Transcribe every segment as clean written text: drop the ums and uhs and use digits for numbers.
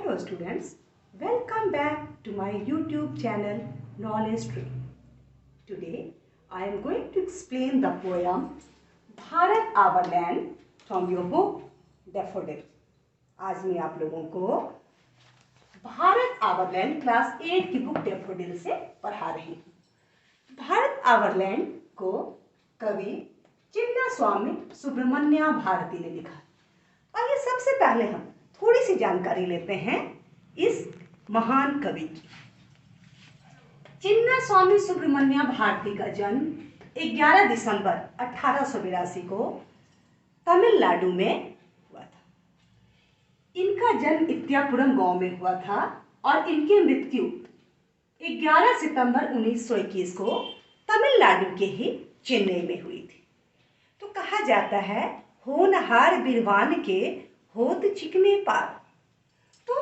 Hello students, welcome back to my YouTube channel Knowledge Tree. Today I am going to explain the poem Bharat Our Land from your book Daffodil. आज मैं आप लोगों को Bharat our land class 8 की book daffodil से पढ़ा रही हूँ। भारत आवर लैंड को कवि चिन्नास्वामी सुब्रमण्य भारती ने लिखा। आइए सबसे पहले हम थोड़ी सी जानकारी लेते हैं इस महान कवि की। चिन्नास्वामी सुब्रमण्य भारती का जन्म 11 दिसंबर 1882 को तमिलनाडु में हुआ था। इनका जन्म इत्यापुरम गांव में हुआ था और इनकी मृत्यु 11 सितंबर 1921 को तमिलनाडु के ही चेन्नई में हुई थी। तो कहा जाता है होनहार बिरवान के होत चिकने पार। तो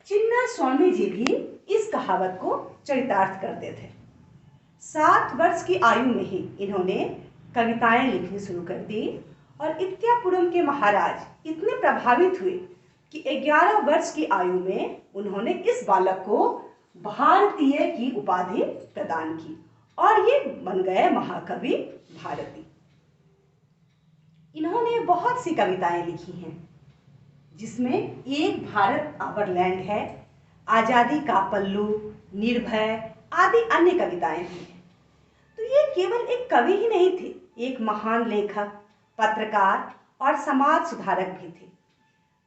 चिन्नास्वामी जी भी इस कहावत को चरितार्थ करते थे। 7 वर्ष की आयु में ही इन्होंने कविताएं लिखनी शुरू कर दी और इत्यापुरम के महाराज इतने प्रभावित हुए कि 11 वर्ष की आयु में उन्होंने इस बालक को भारतीय की उपाधि प्रदान की और ये बन गए महाकवि भारती। इन्होंने बहुत सी कविताएं लिखी हैं, जिसमें एक भारत आवर लैंड है, आजादी का पल्लू, निर्भय आदि अन्य कविताएं भी हैं। तो ये केवल एक कवि ही नहीं थे, एक महान लेखक, पत्रकार और समाज सुधारक भी थे।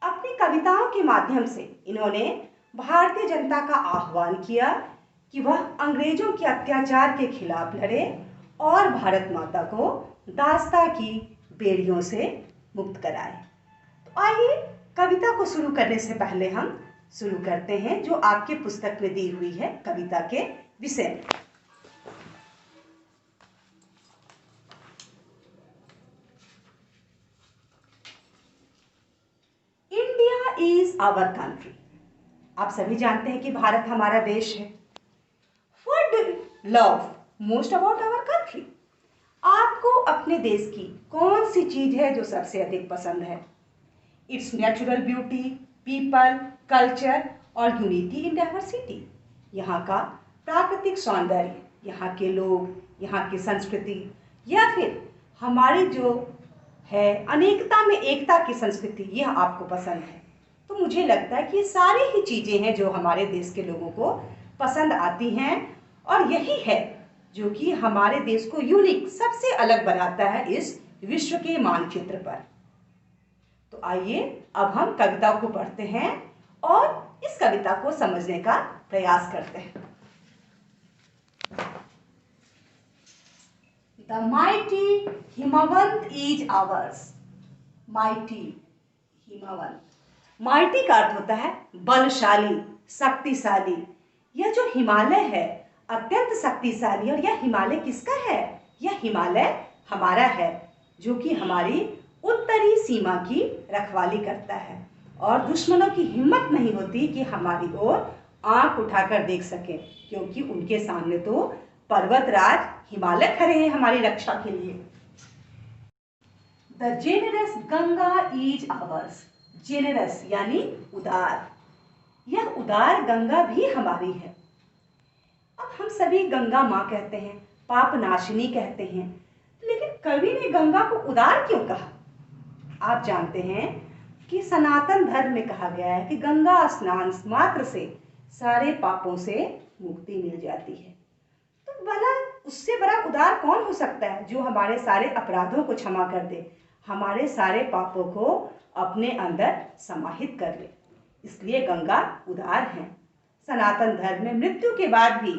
अपनी कविताओं के माध्यम से इन्होंने भारतीय जनता का आह्वान किया कि वह अंग्रेजों के अत्याचार के खिलाफ लड़े और भारत माता को दास्ता की बेड़ियों से मुक्त कराए। तो आइए कविता को शुरू करने से पहले हम शुरू करते हैं जो आपके पुस्तक में दी हुई है कविता के विषय में। India is our country. आप सभी जानते हैं कि भारत हमारा देश है। What do you love most about our country? आपको अपने देश की कौन सी चीज है जो सबसे अधिक पसंद है? It's natural beauty, people, culture और यूनिटी इन डाइवर्सिटी। यहाँ का प्राकृतिक सौंदर्य, यहाँ के लोग, यहाँ की संस्कृति, या फिर हमारी जो है अनेकता में एकता की संस्कृति, यह आपको पसंद है। तो मुझे लगता है कि ये सारी ही चीजें हैं जो हमारे देश के लोगों को पसंद आती हैं और यही है जो कि हमारे देश को यूनिक, सबसे अलग बनाता है इस विश्व के मानचित्र पर। तो आइए अब हम कविता को पढ़ते हैं और इस कविता को समझने का प्रयास करते हैं। The mighty Himavant is ours. Mighty Himavant. Mighty का अर्थ होता है बलशाली, शक्तिशाली। यह जो हिमालय है अत्यंत शक्तिशाली। और यह हिमालय किसका है? यह हिमालय हमारा है, जो कि हमारी उत्तरी सीमा की रखवाली करता है और दुश्मनों की हिम्मत नहीं होती कि हमारी ओर आंख उठाकर देख सके, क्योंकि उनके सामने तो पर्वतराज हिमालय खड़े हैं हमारी रक्षा के लिए। The generous Ganga is ours. Generous यानी उदार। यह उदार गंगा भी हमारी है। अब हम सभी गंगा माँ कहते हैं, पाप नाशिनी कहते हैं, लेकिन कवि ने गंगा को उदार क्यों कहा? आप जानते हैं कि सनातन धर्म में कहा गया है कि गंगा स्नान मात्र से सारे पापों से मुक्ति मिल जाती है। तो भला उससे बड़ा उदार कौन हो सकता है जो हमारे सारे अपराधों को क्षमा कर दे, हमारे सारे पापों को अपने अंदर समाहित कर ले। इसलिए गंगा उदार है। सनातन धर्म में मृत्यु के बाद भी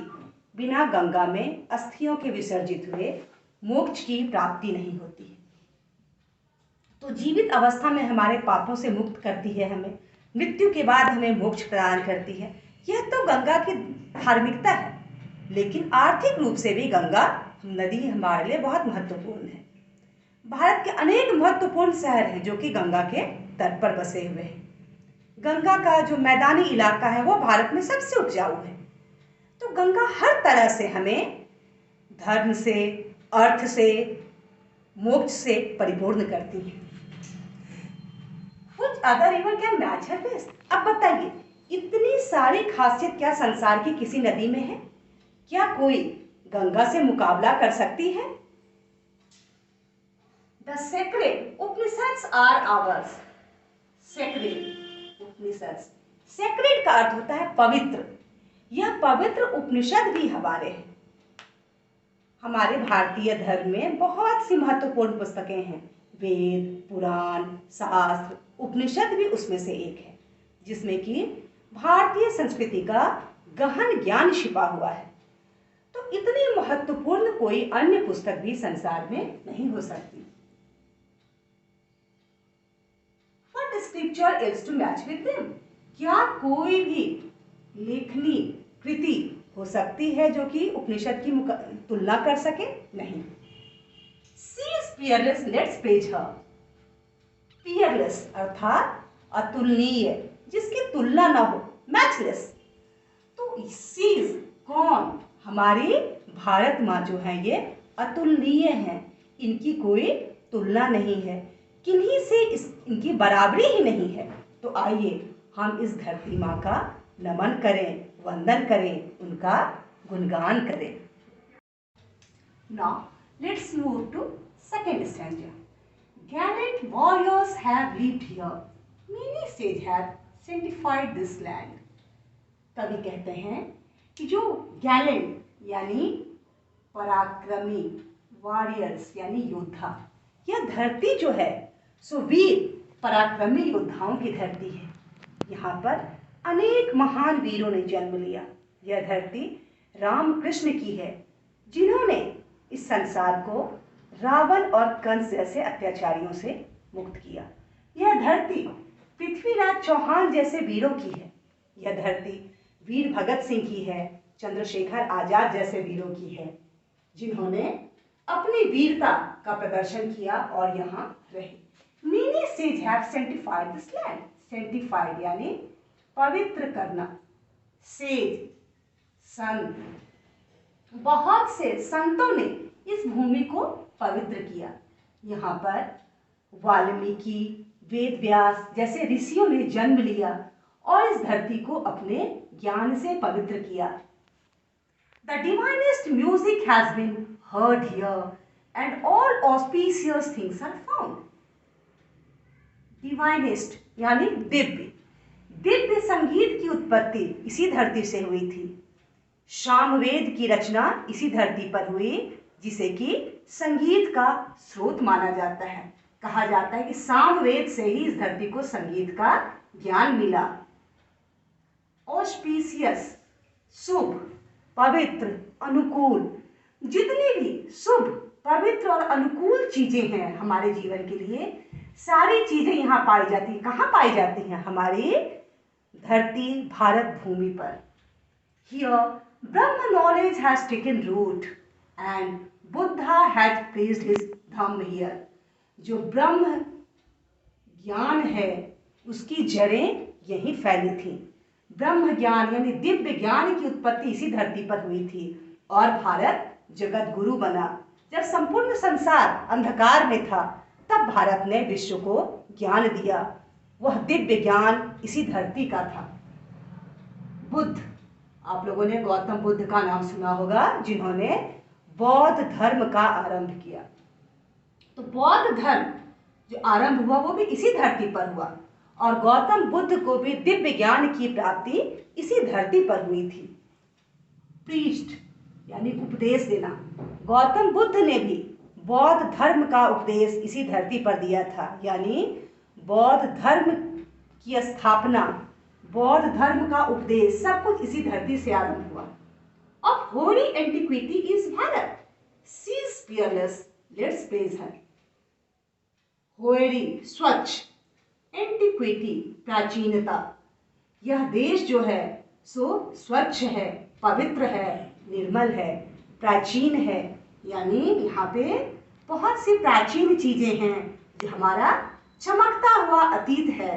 बिना गंगा में अस्थियों के विसर्जित हुए मोक्ष की प्राप्ति नहीं होती है। तो जीवित अवस्था में हमारे पापों से मुक्त करती है हमें, मृत्यु के बाद हमें मोक्ष प्रदान करती है। यह तो गंगा की धार्मिकता है। लेकिन आर्थिक रूप से भी गंगा नदी हमारे लिए बहुत महत्वपूर्ण है। भारत के अनेक महत्वपूर्ण शहर हैं जो कि गंगा के तट पर बसे हुए हैं। गंगा का जो मैदानी इलाका है वो भारत में सबसे उपजाऊ है। तो गंगा हर तरह से हमें धर्म से, अर्थ से, मोक्ष से परिपूर्ण करती है। कुछ other river can match her face? अब बताइए, इतनी सारी खासियत क्या संसार की किसी नदी में है? क्या कोई गंगा से मुकाबला कर सकती है? The sacred Upanishads are ours. Sacred Upanishads. Sacred का अर्थ होता है पवित्र। यह पवित्र उपनिषद भी हमारे हैं। हमारे भारतीय धर्म में बहुत सी महत्वपूर्ण पुस्तकें हैं। वेद, पुराण, शास्त्र, उपनिषद भी उसमें से एक है, जिसमें कि भारतीय संस्कृति का गहन ज्ञान छिपा हुआ है। तो इतनी महत्वपूर्ण कोई अन्य पुस्तक भी संसार में नहीं हो सकती। What scripture is to match with them? क्या कोई भी लेखनी कृति हो सकती है जो कि उपनिषद की तुलना कर सके? नहीं। She is peerless. Let's praise her. Peerless अर्थात अतुलनीय, जिसकी तुलना न हो, मैचलेस। तो she is कौन? हमारी भारत माँ जो है ये अतुलनीय हैं, इनकी कोई तुलना नहीं है, किन्हीं से इनकी बराबरी ही नहीं है। तो आइए हम इस धरती माँ का नमन करें, वंदन करें, उनका गुणगान करें। Now let's move to second stanza. Gallant warriors have lived here. Many sages have sanctified this land. कवि कहते हैं कि जो गैलेंट यानी पराक्रमी, वॉरियर्स यानी योद्धा, यह धरती जो है सो वीर पराक्रमी योद्धाओं की धरती है। यहाँ पर अनेक महान वीरों ने जन्म लिया। यह धरती रामकृष्ण की है, जिन्होंने इस संसार को रावण और कंस जैसे अत्याचारियों से मुक्त किया। यह धरती पृथ्वीराज चौहान जैसे वीरों की है। यह धरती वीर भगत सिंह की है, चंद्रशेखर आजाद जैसे वीरों की है, जिन्होंने अपनी वीरता का प्रदर्शन किया और यहाँ रहे। Many sages have sanctified this land. Sanctified यानी पवित्र करना। सेज संत, बहुत से संतों ने इस भूमि को पवित्र किया। यहाँ पर वाल्मीकि, वेद व्यास जैसे ऋषियों ने जन्म लिया और इस धरती को अपने ज्ञान से पवित्र किया। The divinest music has been heard here and all auspicious things are found. डिवाइनिस्ट यानी दिव्य, दिव्य संगीत की उत्पत्ति इसी धरती से हुई थी। सामवेद की रचना इसी धरती पर हुई, जिसे कि संगीत का स्रोत माना जाता है। कहा जाता है कि सामवेद से ही इस धरती को संगीत का ज्ञान मिला। ऑस्पिशियस शुभ, पवित्र, अनुकूल, जितनी भी शुभ, पवित्र और अनुकूल चीजें हैं हमारे जीवन के लिए, सारी चीजें यहाँ पाई जाती हैं। कहाँ पाई जाती हैं? हमारी धरती भारत भूमि पर। Here Brahma knowledge has taken root and Buddha had placed his Dhamma here. जो ब्रह्म ज्ञान है उसकी जड़ें यहीं फैली थी। ब्रह्म ज्ञान यानी दिव्य ज्ञान की उत्पत्ति इसी धरती पर हुई थी और भारत जगत गुरु बना। जब संपूर्ण संसार अंधकार में था, तब भारत ने विश्व को ज्ञान दिया। वह दिव्य ज्ञान इसी धरती का था। बुद्ध, आप लोगों ने गौतम बुद्ध का नाम सुना होगा, जिन्होंने बौद्ध धर्म का आरंभ किया। तो बौद्ध धर्म जो आरंभ हुआ वो भी इसी धरती पर हुआ और गौतम बुद्ध को भी दिव्य ज्ञान की प्राप्ति इसी धरती पर हुई थी। प्रीस्ट यानी उपदेश देना, गौतम बुद्ध ने भी बौद्ध धर्म का उपदेश इसी धरती पर दिया था, यानी बौद्ध धर्म की स्थापना, बौद्ध धर्म का उपदेश सब कुछ इसी धरती से आरंभ हुआ। अब holy antiquity is Bharat, she is peerless, let's praise her. Holy स्वच्छ, एंटिक्विटी प्राचीनता, यह देश जो है सो स्वच्छ है, पवित्र है, निर्मल है, प्राचीन है, यानी यहाँ पे बहुत सी प्राचीन चीजें हैं जो हमारा चमकता हुआ अतीत है।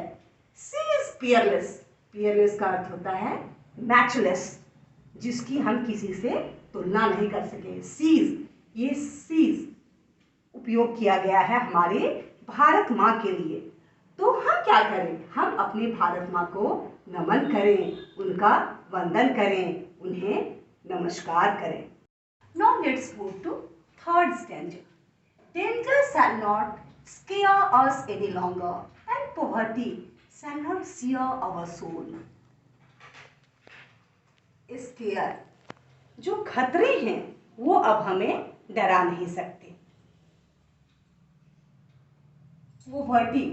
सी इज पियरलेस, पियरलेस का अर्थ होता है मैचलेस, जिसकी हम किसी से तुलना नहीं कर सके। सीज, ये सीज उपयोग किया गया है हमारे भारत माँ के लिए। तो हम क्या करें, हम अपनी भारत माँ को नमन करें, उनका वंदन करें, उन्हें नमस्कार करें। Now let's move to third stanza. Danger shall not scare us any longer, and poverty shall not sear our soul. Scare, जो खतरे हैं वो अब हमें डरा नहीं सकते। पोवर्टी,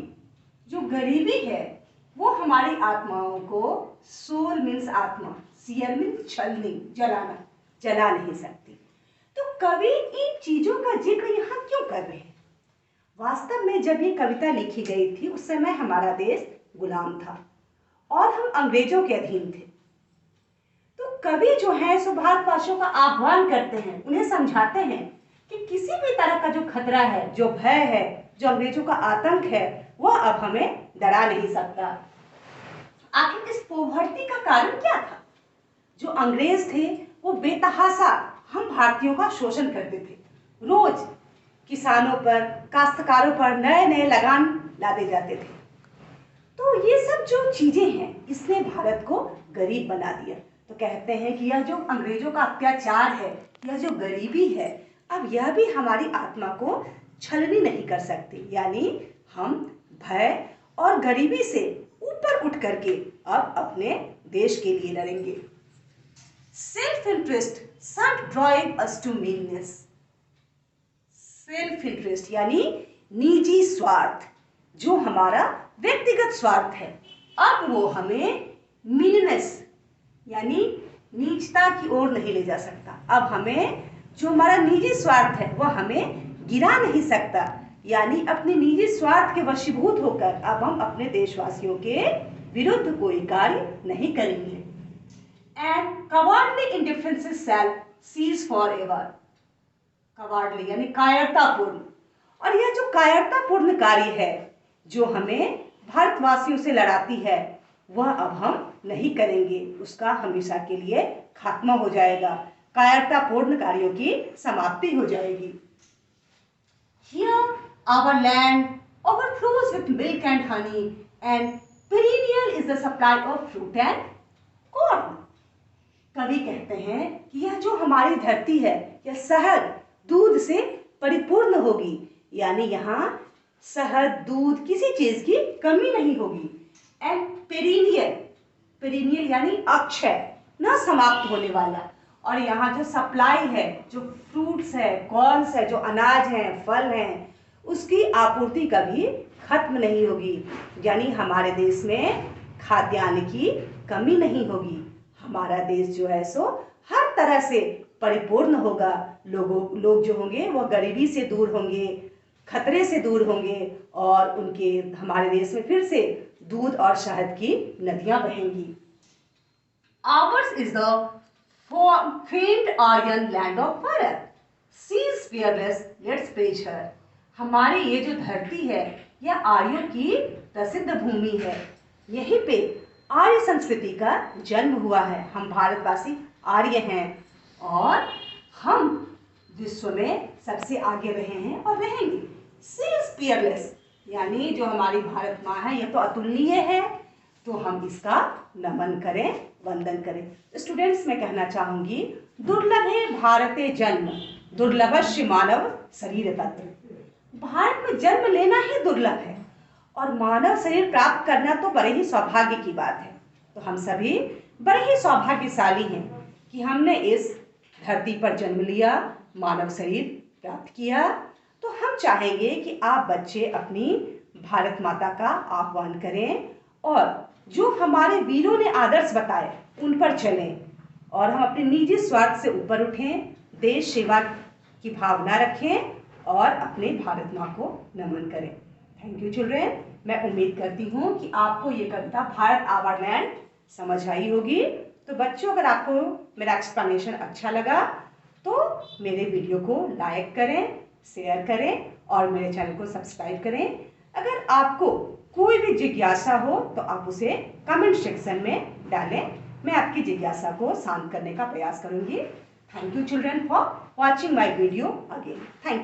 जो गरीबी है वो हमारी आत्माओं को, सोल मीन्स आत्मा, सियर मीन्स छलनी, जलाना, जला नहीं सकती। तो कवि इन चीजों का जिक्र यहाँ क्यों कर रहे हैं? वास्तव में जब ये कविता लिखी गई थी उस समय हमारा देश गुलाम था और हम अंग्रेजों के अधीन थे। तो कवि जो है सो भारतवासियों का आह्वान करते हैं, उन्हें समझाते हैं कि किसी भी तरह का जो खतरा है, जो भय है, जो अंग्रेजों का आतंक है, वह अब हमें डरा नहीं सकता। आखिर इस पोवर्टी का कारण क्या था? जो अंग्रेज थे वो बेतहाशा हम भारतीयों का शोषण करते थे। रोज किसानों पर, काश्तकारों पर नए नए लगान लादे जाते थे। तो ये सब जो चीजें हैं इसने भारत को गरीब बना दिया। तो कहते हैं कि यह जो अंग्रेजों का अत्याचार है, यह जो गरीबी है, अब यह भी हमारी आत्मा को छलनी नहीं कर सकती। यानी हम भय और गरीबी से ऊपर उठ करके अब अपने देश के लिए लड़ेंगे। Self interest should drive us to meanness. Self interest यानी निजी स्वार्थ, जो हमारा व्यक्तिगत स्वार्थ है, अब वो हमें मीननेस यानी नीचता की ओर नहीं ले जा सकता। अब हमें जो हमारा निजी स्वार्थ है वह हमें गिरा नहीं सकता। यानी अपने निजी स्वार्थ के वशीभूत होकर अब हम अपने देशवासियों के विरुद्ध कोई कार्य नहीं करेंगे। And cowardly indifferences shall cease forever. Cowardly यानी कायरतापूर्ण, और यह जो कायरतापूर्ण कार्य है जो हमें भारतवासियों से लड़ाती है वह अब हम नहीं करेंगे, उसका हमेशा के लिए खात्मा हो जाएगा, कायरतापूर्ण कार्यों की समाप्ति हो जाएगी। Here our land overflows with milk and honey, and perennial is the supply of fruit and corn. कवि कहते हैं कि यह जो हमारी धरती है यह शहद दूध से परिपूर्ण होगी। यानी यहाँ शहद, दूध, किसी चीज की कमी नहीं होगी। एंड पेरिनियल, पेरिनियल यानी अक्षय, न समाप्त होने वाला। और यहाँ जो सप्लाई है, जो फ्रूट्स है, कॉर्न्स है, जो अनाज है, फल हैं, उसकी आपूर्ति कभी खत्म नहीं होगी। यानी हमारे देश में खाद्यान्न की कमी नहीं होगी। हमारा देश जो है सो हर तरह से परिपूर्ण होगा। लोग जो होंगे वो गरीबी से दूर होंगे, खतरे से दूर होंगे, और उनके हमारे देश में फिर से दूध और शहद की नदियां बहेंगी। Ours is the famed Aryan land of Bharat. She is fearless, let's praise her. हमारी ये जो धरती है यह आर्यों की प्रसिद्ध भूमि है। यहीं पे आर्य संस्कृति का जन्म हुआ है। हम भारतवासी आर्य हैं और हम विश्व में सबसे आगे रहे हैं और रहेंगे। शी इज fearless यानी जो हमारी भारत माँ है यह तो अतुलनीय है, तो हम इसका नमन करें, वंदन करें। स्टूडेंट्स, मैं कहना चाहूंगी, दुर्लभे भारते जन्म दुर्लभस्य मानव शरीर तत्व। भारत में जन्म लेना ही दुर्लभ है और मानव शरीर प्राप्त करना तो बड़े ही सौभाग्य की बात है। तो हम सभी बड़े ही सौभाग्यशाली हैं कि हमने इस धरती पर जन्म लिया, मानव शरीर प्राप्त किया। तो हम चाहेंगे कि आप बच्चे अपनी भारत माता का आह्वान करें और जो हमारे वीरों ने आदर्श बताए उन पर चलें, और हम अपने निजी स्वार्थ से ऊपर उठें, देश सेवा की भावना रखें और अपने भारत माँ को नमन करें। Thank you children. मैं उम्मीद करती हूँ कि आपको ये कविता भारत आवर लैंड समझ आई होगी। तो बच्चों, अगर आपको मेरा एक्सप्लेनेशन अच्छा लगा तो मेरे वीडियो को लाइक करें, शेयर करें और मेरे चैनल को सब्सक्राइब करें। अगर आपको कोई भी जिज्ञासा हो तो आप उसे कमेंट सेक्शन में डालें, मैं आपकी जिज्ञासा को शांत करने का प्रयास करूंगी। Thank you children for watching my video again. Thank you.